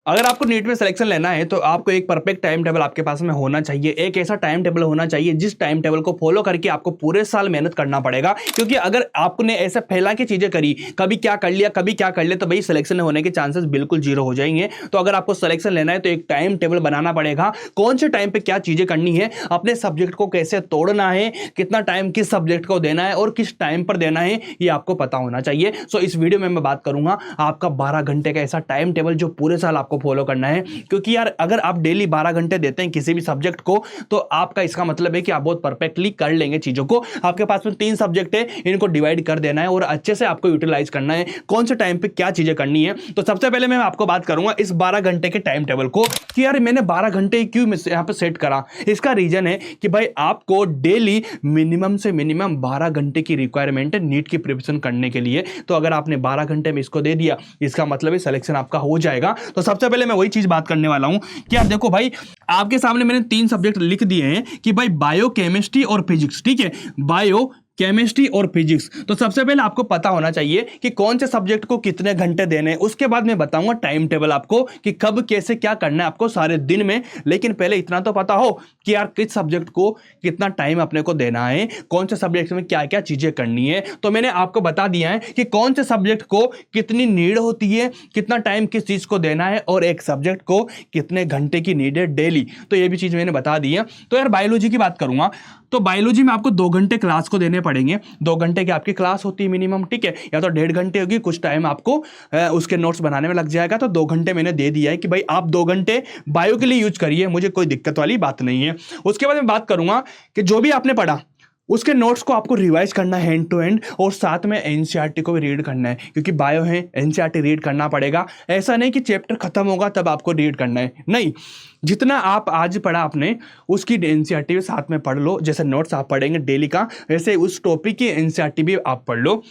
अगर आपको नीट में सिलेक्शन लेना है तो आपको एक परफेक्ट टाइम टेबल आपके पास में होना चाहिए। एक ऐसा टाइम टेबल होना चाहिए जिस टाइम टेबल को फॉलो करके आपको पूरे साल मेहनत करना पड़ेगा, क्योंकि अगर आपने ऐसे फैला के चीजें करी, कभी क्या कर लिया कभी क्या कर लिया, तो भाई सिलेक्शन होने के चांसेस बिल्कुल जीरो हो जाएंगे। तो अगर आपको सिलेक्शन लेना है तो एक टाइम टेबल बनाना पड़ेगा, कौन से टाइम पे क्या चीजें करनी है, अपने सब्जेक्ट को कैसे तोड़ना है, कितना टाइम किस सब्जेक्ट को देना है और किस टाइम पर देना है, ये आपको पता होना चाहिए। सो इस वीडियो में मैं बात करूंगा आपका 12 घंटे का ऐसा टाइम टेबल जो पूरे साल आपको फॉलो करना है। क्योंकि यार अगर आप डेली 12 घंटे देते हैं किसी भी सब्जेक्ट को, तो आपका इसका मतलब है कि आप बहुत परफेक्टली कर लेंगे चीजों को। आपके पास में 3 सब्जेक्ट है, इनको डिवाइड कर देना है और अच्छे से आपको यूटिलाइज करना है, कौन से टाइम पे क्या चीजें करनी है। तो सबसे पहले मैं आपको बात करूंगा इस 12 घंटे के टाइम टेबल को, कि यार मैंने 12 घंटे क्यों यहां पे सेट करा। इसका रीजन है कि भाई आपको डेली मिनिमम से मिनिमम 12 घंटे की रिक्वायरमेंट है नीट की प्रिपरेशन करने के लिए। तो अगर आपने 12 घंटे में इसको दे दिया, इसका मतलब है सिलेक्शन आपका हो जाएगा। तो सबसे पहले मैं वही चीज बात करने वाला हूं कि यार देखो भाई, आपके सामने मैंने 3 सब्जेक्ट लिख दिए हैं कि भाई बायो, केमिस्ट्री और फिजिक्स। ठीक है, बायो, केमिस्ट्री और फिजिक्स। तो सबसे पहले आपको पता होना चाहिए कि कौन से सब्जेक्ट को कितने घंटे देने हैं। उसके बाद मैं बताऊंगा टाइम टेबल आपको कि कब कैसे क्या करना है आपको सारे दिन में। लेकिन पहले इतना तो पता हो कि यार किस सब्जेक्ट को कितना टाइम अपने को देना है, कौन से सब्जेक्ट में क्या क्या चीजें करनी है। तो मैंने आपको बता दिया है कि कौन से सब्जेक्ट को कितनी नीड होती है, कितना टाइम किस चीज को देना है और एक सब्जेक्ट को कितने घंटे की नीड है डेली। तो ये भी चीज मैंने बता दी है। तो यार बायोलॉजी की बात करूंगा तो बायोलॉजी में आपको 2 घंटे क्लास को देने पड़ेंगे। 2 घंटे की आपकी क्लास होती है मिनिमम। ठीक है, या तो 1.5 घंटे होगी, कुछ टाइम आपको उसके नोट्स बनाने में लग जाएगा। तो 2 घंटे मैंने दे दिया है कि भाई आप 2 घंटे बायो के लिए यूज करिए, मुझे कोई दिक्कत वाली बात नहीं है। उसके बाद मैं बात करूंगा कि जो भी आपने पढ़ा उसके नोट्स को आपको रिवाइज करना है एंड टू एंड, और साथ में एनसीईआरटी को भी रीड करना है, क्योंकि बायो है एनसीईआरटी रीड करना पड़ेगा। ऐसा नहीं कि चैप्टर खत्म होगा तब आपको रीड करना है, नहीं, जितना आप आज पढ़ा आपने उसकी एनसीईआरटी भी साथ में पढ़ लो। जैसे नोट्स आप पढ़ेंगे डेली का, वैसे उस टॉपिक की एनसीईआरटी भी आप पढ़ लो।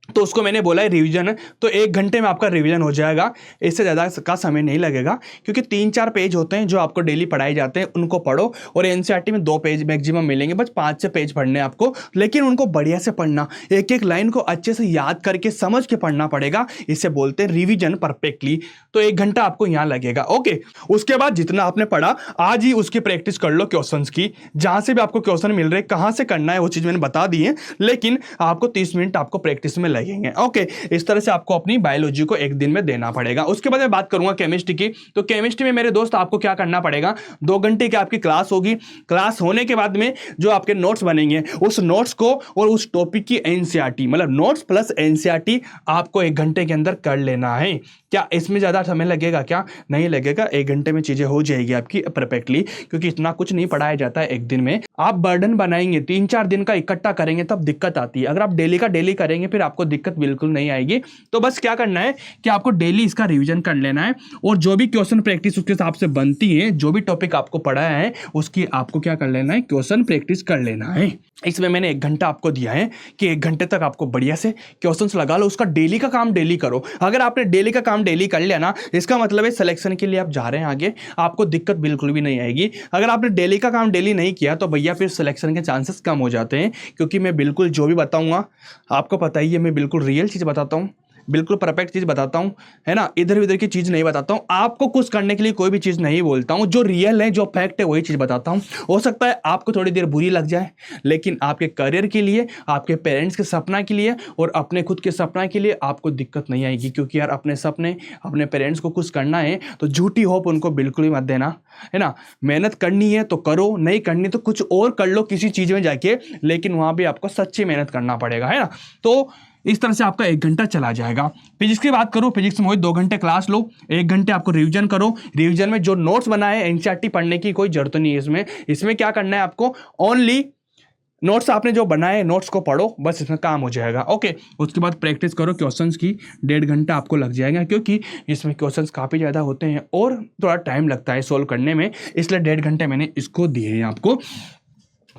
तो उसको मैंने बोला है रिवीजन, तो 1 घंटे में आपका रिवीजन हो जाएगा। इससे ज़्यादा का समय नहीं लगेगा, क्योंकि 3-4 पेज होते हैं जो आपको डेली पढ़ाए जाते हैं, उनको पढ़ो। और एनसीईआरटी में 2 पेज मैक्सिमम मिलेंगे, बस 5 से पेज पढ़ने आपको, लेकिन उनको बढ़िया से पढ़ना, एक एक लाइन को अच्छे से याद करके समझ के पढ़ना पड़ेगा। इसे बोलते हैं रिविजन परफेक्टली। तो 1 घंटा आपको यहाँ लगेगा। ओके, उसके बाद जितना आपने पढ़ा आज ही उसकी प्रैक्टिस कर लो क्वेश्चन की। जहाँ से भी आपको क्वेश्चन मिल रहे कहाँ से करना है वो चीज़ मैंने बता दी है, लेकिन आपको 30 मिनट आपको प्रैक्टिस में लगेंगे। ओके, इस तरह से आपको अपनी बायोलॉजी को 1 दिन में देना पड़ेगा। उसके बाद मैं बात करूंगा केमिस्ट्री की। तो केमिस्ट्री में मेरे दोस्त आपको क्या करना पड़ेगा, 2 घंटे की आपकी क्लास होगी। क्लास होने के बाद में जो आपके नोट्स बनेंगे, उस नोट्स को और उस टॉपिक की एनसीईआरटी, मतलब नोट्स प्लस एनसीईआरटी आपको 1 घंटे के अंदर कर लेना है। क्या इसमें ज्यादा समय लगेगा? क्या नहीं लगेगा, 1 घंटे में चीजें हो जाएगी आपकी परफेक्टली, क्योंकि इतना कुछ नहीं पढ़ाया जाता है 1 दिन में। आप बर्डन बनाएंगे 3-4 दिन का इकट्ठा करेंगे तब दिक्कत आती है। अगर आप डेली का डेली करेंगे फिर आपको दिक्कत बिल्कुल नहीं आएगी। तो बस क्या करना है कि आपको डेली इसका रिवीजन कर लेना है, और जो भी क्वेश्चन प्रैक्टिस उसके हिसाब से बनती है, जो भी टॉपिक आपको पढ़ाया है उसकी आपको क्या कर लेना है, क्वेश्चन प्रैक्टिस कर लेना है। इसमें मैंने 1 घंटा आपको दिया है कि 1 घंटे तक आपको बढ़िया से क्वेश्चंस लगा लो। उसका डेली का काम डेली करो। अगर आपने डेली का काम डेली कर लिया ना, इसका मतलब है सिलेक्शन के लिए आप जा रहे हैं आगे, आपको दिक्कत बिल्कुल भी नहीं आएगी। अगर आपने डेली का काम डेली नहीं किया तो भैया फिर सिलेक्शन के चांसेस कम हो जाते हैं, क्योंकि मैं बिल्कुल जो भी बताऊंगा आपको पता ही है, मैं बिल्कुल रियल चीज़ बताता हूँ, बिल्कुल परफेक्ट चीज़ बताता हूँ, है ना। इधर उधर की चीज़ नहीं बताता हूँ, आपको कुछ करने के लिए कोई भी चीज़ नहीं बोलता हूँ। जो रियल है, जो फैक्ट है, वही चीज़ बताता हूँ। हो सकता है आपको थोड़ी देर बुरी लग जाए, लेकिन आपके करियर के लिए, आपके पेरेंट्स के सपना के लिए और अपने खुद के सपना के लिए आपको दिक्कत नहीं आएगी। क्योंकि यार अपने सपने, अपने पेरेंट्स को कुछ करना है तो झूठी होप उनको बिल्कुल ही मत देना, है ना। मेहनत करनी है तो करो, नहीं करनी तो कुछ और कर लो किसी चीज़ में जाके, लेकिन वहाँ भी आपको सच्ची मेहनत करना पड़ेगा, है ना। तो इस तरह से आपका 1 घंटा चला जाएगा। फिजिक्स की बात करो, फिजिक्स में वही 2 घंटे क्लास लो, 1 घंटे आपको रिवीजन करो। रिवीजन में जो नोट्स बनाए एनसीईआरटी पढ़ने की कोई जरूरत नहीं है। इसमें क्या करना है आपको, ओनली नोट्स आपने जो बनाए नोट्स को पढ़ो, बस इसमें काम हो जाएगा। ओके, उसके बाद प्रैक्टिस करो क्वेश्चंस की। 1.5 घंटा आपको लग जाएगा, क्योंकि इसमें क्वेश्चंस काफ़ी ज़्यादा होते हैं और थोड़ा टाइम लगता है सोल्व करने में, इसलिए 1.5 घंटे मैंने इसको दिए हैं आपको।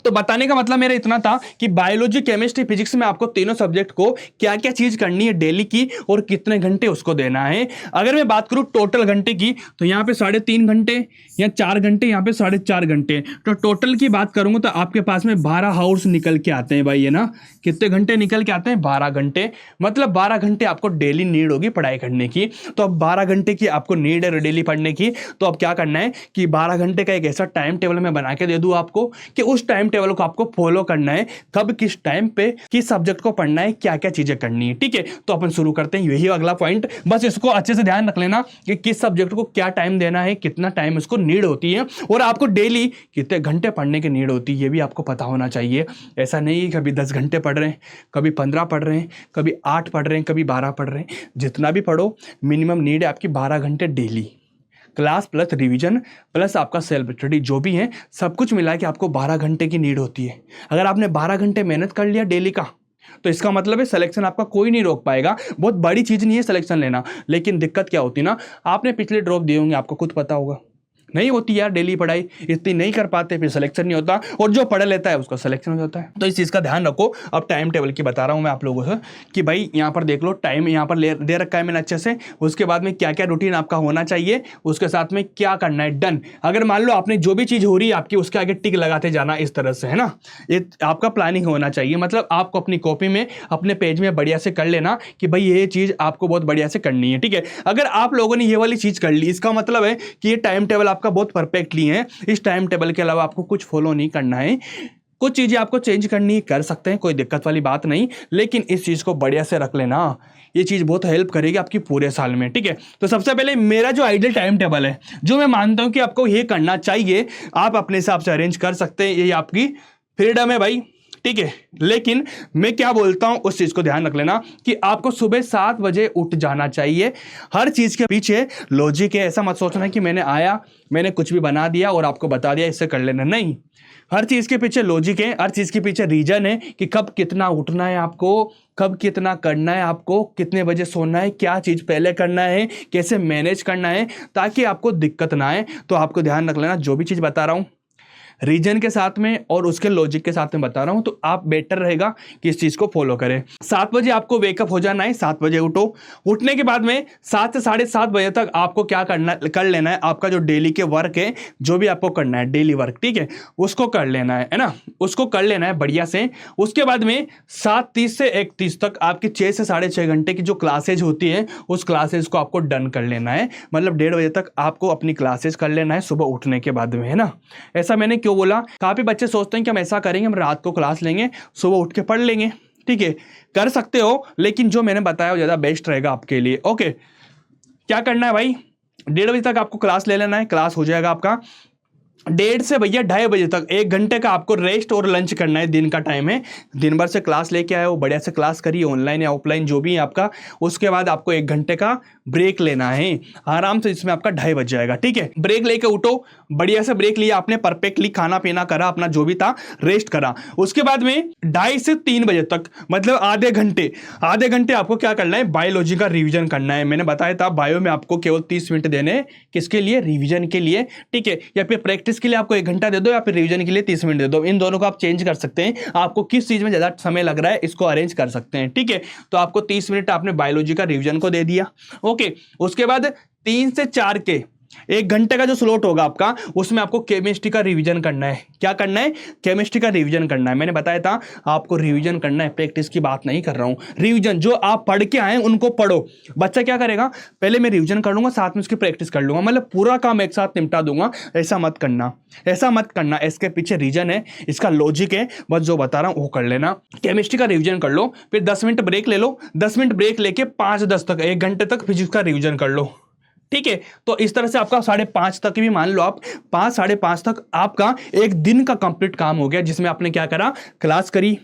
तो बताने का मतलब मेरा इतना था कि बायोलॉजी, केमिस्ट्री, फिजिक्स में आपको तीनों सब्जेक्ट को क्या क्या चीज करनी है डेली की और कितने घंटे उसको देना है। अगर मैं बात करूं टोटल घंटे की तो यहाँ पे 3.5 घंटे या 4 घंटे, यहाँ पे 4.5 घंटे। तो टोटल की बात करूंगा तो आपके पास में 12 आवर्स निकल के आते हैं भाई, है ना। कितने घंटे निकल के आते हैं? 12 घंटे। मतलब 12 घंटे आपको डेली नीड होगी पढ़ाई करने की। तो अब 12 घंटे की आपको नीड है डेली पढ़ने की। तो अब क्या करना है कि 12 घंटे का एक ऐसा टाइम टेबल मैं बना के दे दूं आपको कि उस टाइम टेबल को आपको फॉलो करना है, कब किस टाइम पे किस सब्जेक्ट को पढ़ना है, क्या क्या चीजें करनी है। ठीक है, तो अपन शुरू करते हैं। यही अगला पॉइंट, बस इसको अच्छे से ध्यान रख लेना कि किस सब्जेक्ट को क्या टाइम देना है, कितना टाइम इसको नीड होती है और आपको डेली कितने घंटे पढ़ने की नीड होती है, ये भी आपको पता होना चाहिए। ऐसा नहीं है कभी 10 घंटे पढ़ रहे हैं, कभी 15 पढ़ रहे हैं, कभी 8 पढ़ रहे हैं, कभी 12 पढ़ रहे हैं। जितना भी पढ़ो मिनिमम नीड है आपकी 12 घंटे daily, class plus revision plus आपका सेल्फ स्टडी जो भी है सब कुछ मिला के आपको 12 घंटे की नीड होती है। अगर आपने 12 घंटे मेहनत कर लिया डेली का तो इसका मतलब है सिलेक्शन आपका कोई नहीं रोक पाएगा। बहुत बड़ी चीज़ नहीं है सिलेक्शन लेना, लेकिन दिक्कत क्या होती ना, आपने पिछले ड्रॉप दिए होंगे, आपको खुद पता होगा नहीं होती यार डेली पढ़ाई, इतनी नहीं कर पाते, फिर सिलेक्शन नहीं होता, और जो पढ़ लेता है उसका सिलेक्शन हो जाता है। तो इस चीज़ का ध्यान रखो। अब टाइम टेबल की बता रहा हूँ मैं आप लोगों से कि भाई यहाँ पर देख लो, टाइम यहाँ पर दे रखा है मैंने अच्छे से। उसके बाद में क्या क्या रूटीन आपका होना चाहिए, उसके साथ में क्या करना है, डन। अगर मान लो आपने जो भी चीज़ हो रही है आपकी उसके आगे टिक लगाते जाना इस तरह से, है ना। ये आपका प्लानिंग होना चाहिए। मतलब आपको अपनी कॉपी में अपने पेज में बढ़िया से कर लेना कि भाई ये चीज़ आपको बहुत बढ़िया से करनी है। ठीक है, अगर आप लोगों ने ये वाली चीज़ कर ली इसका मतलब है कि ये टाइम टेबल आपका बहुत परफेक्टली है। इस टाइम टेबल के अलावा आपको कुछ फॉलो नहीं करना है। कुछ चीजें आपको चेंज करनी कर सकते हैं, कोई दिक्कत वाली बात नहीं, लेकिन इस चीज को बढ़िया से रख लेना। ये चीज बहुत हेल्प करेगी आपकी पूरे साल में। ठीक है, तो सबसे पहले मेरा जो आइडियल टाइम टेबल है, जो मैं मानता हूं कि आपको ये करना चाहिए, आप अपने हिसाब से अरेंज कर सकते हैं, ये आपकी फ्रीडम है भाई। ठीक है, लेकिन मैं क्या बोलता हूं उस चीज को ध्यान रख लेना कि आपको सुबह 7 बजे उठ जाना चाहिए। हर चीज के पीछे लॉजिक है। ऐसा मत सोचना कि मैंने आया, मैंने कुछ भी बना दिया और आपको बता दिया इससे कर लेना, नहीं। हर चीज के पीछे लॉजिक है, हर चीज के पीछे रीजन है कि कब कितना उठना है आपको, कब कितना करना है आपको, कितने बजे सोना है, क्या चीज पहले करना है, कैसे मैनेज करना है, ताकि आपको दिक्कत ना आए। तो आपको ध्यान रख लेना, जो भी चीज बता रहा हूं रीजन के साथ में और उसके लॉजिक के साथ में बता रहा हूं, तो आप बेटर रहेगा कि इस चीज को फॉलो करें। 7 बजे आपको वेकअप हो जाना है, 7 बजे उठो। उठने के बाद में 7 से 7:30 बजे तक आपको क्या करना कर लेना है, आपका जो डेली के वर्क है, जो भी आपको करना है डेली वर्क, ठीक है, उसको कर लेना है ना, उसको कर लेना है बढ़िया से। उसके बाद में 7:30 से 1:30 तक आपकी 6 से 6.5 घंटे की जो क्लासेज होती है उस क्लासेज को आपको डन कर लेना है। मतलब 1:30 बजे तक आपको अपनी क्लासेज कर लेना है सुबह उठने के बाद में, है ना। ऐसा मैंने क्यों बोला, काफी बच्चे सोचते हैं कि हम ऐसा करेंगे, हम रात को क्लास लेंगे, सुबह उठ के पढ़ लेंगे। ठीक है, कर सकते हो, लेकिन जो मैंने बताया वो ज्यादा बेस्ट रहेगा आपके लिए। ओके, क्या करना है भाई, 1:30 बजे तक आपको क्लास ले लेना है, क्लास हो जाएगा आपका 1:30 से भैया 2:30 बजे तक 1 घंटे का आपको रेस्ट और लंच करना है। दिन का टाइम है, दिन भर से क्लास लेके आए हो, बढ़िया से क्लास करिए, ऑनलाइन या ऑफलाइन जो भी है आपका। उसके बाद आपको 1 घंटे का ब्रेक लेना है आराम से, जिसमें आपका 2:30 बज जाएगा। ठीक है, ब्रेक लेके उठो, बढ़िया से ब्रेक लिया आपने, परफेक्टली खाना पीना करा, अपना जो भी था रेस्ट करा। उसके बाद में 2:30 से 3 बजे तक, मतलब आधे घंटे आपको क्या करना है, बायोलॉजी का रिवीजन करना है। मैंने बताया था बायो में आपको केवल 30 मिनट देने, किसके लिए, रिवीजन के लिए। ठीक है, या फिर प्रैक्टिस के लिए आपको 1 घंटा दे दो, या फिर रिवीजन के लिए 30 मिनट दे दो। इन दोनों को आप चेंज कर सकते हैं, आपको किस चीज में ज्यादा समय लग रहा है इसको अरेंज कर सकते हैं। ठीक है, तो आपको 30 मिनट आपने बायोलॉजी का रिवीजन को दे दिया। ओके, उसके बाद 3 से 4 के 1 घंटे का जो स्लॉट होगा आपका, उसमें आपको केमिस्ट्री का रिवीजन करना है। क्या करना है, केमिस्ट्री का रिवीजन करना है। मैंने बताया था आपको रिवीजन करना है, प्रैक्टिस की बात नहीं कर रहा हूं। रिवीजन जो आप पढ़ के आए उनको पढ़ो। बच्चा क्या करेगा, पहले मैं रिवीजन कर लूंगा, साथ में उसकी प्रैक्टिस कर लूंगा, मतलब पूरा काम एक साथ निपटा दूंगा। ऐसा मत करना, ऐसा मत करना। इसके पीछे रीजन है, इसका लॉजिक है, बस जो बता रहा हूं वो कर लेना। केमिस्ट्री का रिवीजन कर लो, फिर 10 मिनट ब्रेक ले लो, 10 मिनट ब्रेक लेके 5:10 तक 1 घंटे तक फिजिक्स का रिवीजन कर लो। ठीक है, तो इस तरह से आपका 5:30 तक भी मान लो आप 5 साढ़े 5 तक आपका एक दिन का कंप्लीट काम हो गया, जिसमें आपने क्या करा, क्लास करी।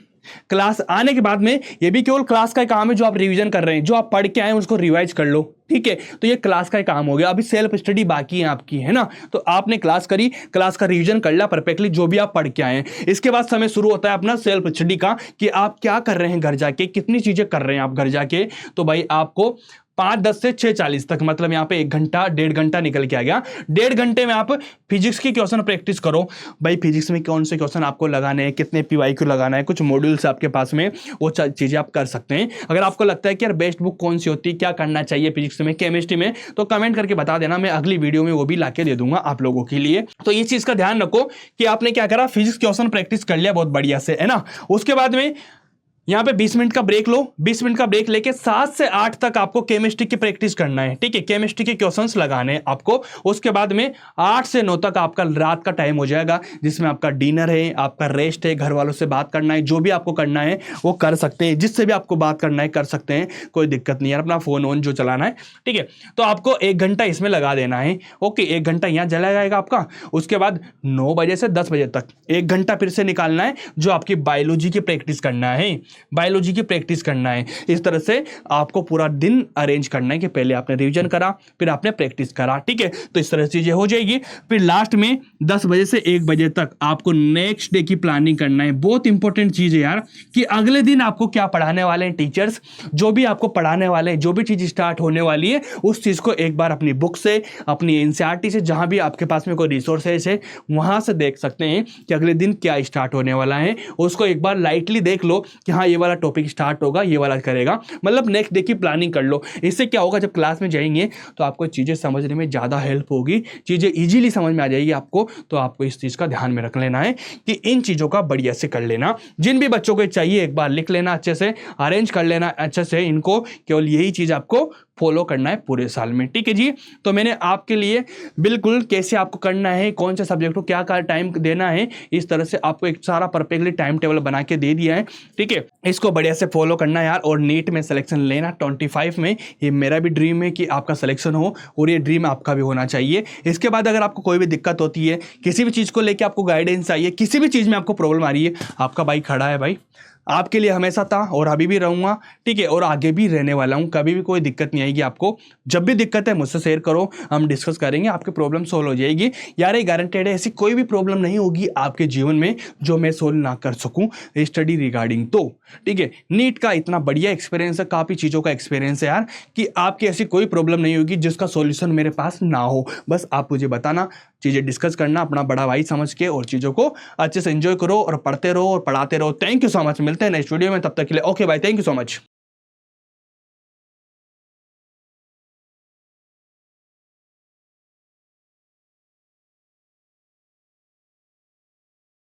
क्लास आने के बाद में ये भी केवल क्लास का काम है, जो आप रिवीजन कर रहे हैं, जो आप पढ़ के आए हैं उसको रिवाइज कर लो। ठीक है, तो ये क्लास का काम हो गया। अभी सेल्फ स्टडी बाकी है आपकी, है ना। तो आपने क्लास करी, क्लास का रिवीजन कर लिया परफेक्टली, जो भी आप पढ़ के आए हैं। इसके बाद समय शुरू होता है अपना सेल्फ स्टडी का, कि आप क्या कर रहे हैं घर जाके, कितनी चीजें कर रहे हैं आप घर जाके। तो भाई आपको 5:10 से 6:40 तक, मतलब यहाँ पे 1 घंटा 1.5 घंटा निकल के आ गया। 1.5 घंटे में आप फिजिक्स की क्वेश्चन प्रैक्टिस करो। भाई फिजिक्स में कौन से क्वेश्चन आपको लगाने हैं, कितने PYQ लगाना है, कुछ मॉड्यूल्स आपके पास में, वो चीजें आप कर सकते हैं। अगर आपको लगता है कि यार बेस्ट बुक कौन सी होती है, क्या करना चाहिए फिजिक्स में, केमिस्ट्री में, तो कमेंट करके बता देना, मैं अगली वीडियो में वो भी लाके दे दूंगा आप लोगों के लिए। तो ये चीज का ध्यान रखो कि आपने क्या करा, फिजिक्स क्वेश्चन प्रैक्टिस कर लिया बहुत बढ़िया से, है ना। उसके बाद में यहाँ पे 20 मिनट का ब्रेक लो। 20 मिनट का ब्रेक लेके 7 से 8 तक आपको केमिस्ट्री की प्रैक्टिस करना है, ठीक है, केमिस्ट्री के क्वेश्चंस लगाने हैं आपको। उसके बाद में 8 से 9 तक आपका रात का टाइम हो जाएगा, जिसमें आपका डिनर है, आपका रेस्ट है, घर वालों से बात करना है, जो भी आपको करना है वो कर सकते हैं, जिससे भी आपको बात करना है कर सकते हैं, कोई दिक्कत नहीं है, अपना फोन वोन जो चलाना है, ठीक है। तो आपको 1 घंटा इसमें लगा देना है, ओके। 1 घंटा यहाँ चला जाएगा आपका। उसके बाद 9 बजे से 10 बजे तक 1 घंटा फिर से निकालना है, जो आपकी बायोलॉजी की प्रैक्टिस करना है, बायोलॉजी की प्रैक्टिस करना है। इस तरह से आपको पूरा दिन अरेंज करना है कि पहले आपने रिवीजन करा, फिर आपने प्रैक्टिस करा, ठीक है। तो इस तरह से चीजें हो जाएगी। फिर लास्ट में 10 बजे से 1 बजे तक आपको नेक्स्ट डे की प्लानिंग करना है। बहुत इंपॉर्टेंट चीज है यार, कि अगले दिन आपको क्या पढ़ाने वाले हैं टीचर्स, जो भी आपको पढ़ाने वाले हैं, जो भी चीज स्टार्ट होने वाली है, उस चीज को एक बार अपनी बुक से, अपनी NCERT से, जहां भी आपके पास में कोई रिसोर्सेज है, वहां से देख सकते हैं कि अगले दिन क्या स्टार्ट होने वाला है। उसको एक बार लाइटली देख लो कि हाँ ये वाला टॉपिक स्टार्ट होगा, ये वाला करेगा, मतलब नेक्स्ट डे की प्लानिंग कर लो। इससे क्या होगा, जब क्लास में जाएंगे तो आपको चीजें समझने में ज्यादा हेल्प होगी, चीजें इजीली समझ में आ जाएगी आपको। तो आपको इस चीज का ध्यान में रख लेना है कि इन चीजों का बढ़िया से कर लेना। जिन भी बच्चों को चाहिए एक बार लिख लेना, अच्छे से अरेंज कर लेना अच्छे से इनको, केवल यही चीज आपको फॉलो करना है पूरे साल में, ठीक है जी। तो मैंने आपके लिए बिल्कुल कैसे आपको करना है, कौन से सब्जेक्ट को क्या टाइम देना है, इस तरह से आपको एक सारा परफेक्टली टाइम टेबल बना के दे दिया है, ठीक है। इसको बढ़िया से फॉलो करना है यार, और नीट में सिलेक्शन लेना 25 में। ये मेरा भी ड्रीम है कि आपका सिलेक्शन हो, और ये ड्रीम आपका भी होना चाहिए। इसके बाद अगर आपको कोई भी दिक्कत होती है, किसी भी चीज़ को लेकर आपको गाइडेंस चाहिए, किसी भी चीज़ में आपको प्रॉब्लम आ रही है, आपका भाई खड़ा है भाई, आपके लिए हमेशा था और अभी भी रहूंगा, ठीक है, और आगे भी रहने वाला हूं। कभी भी कोई दिक्कत नहीं आएगी आपको। जब भी दिक्कत है मुझसे शेयर करो, हम डिस्कस करेंगे, आपकी प्रॉब्लम सोल्व हो जाएगी यार। ये गारंटेड है, ऐसी कोई भी प्रॉब्लम नहीं होगी आपके जीवन में जो मैं सोल्व ना कर सकूं स्टडी रिगार्डिंग। तो ठीक है, नीट का इतना बढ़िया एक्सपीरियंस है, काफ़ी चीज़ों का एक्सपीरियंस है यार, कि आपकी ऐसी कोई प्रॉब्लम नहीं होगी जिसका सोल्यूशन मेरे पास ना हो। बस आप मुझे बताना, चीज़ें डिस्कस करना अपना बड़ा भाई समझ के, और चीज़ों को अच्छे से एंजॉय करो और पढ़ते रहो और पढ़ाते रहो। थैंक यू सो मच, मिलते हैं नेक्स्ट वीडियो में, तब तक के लिए okay bye, thank you so much.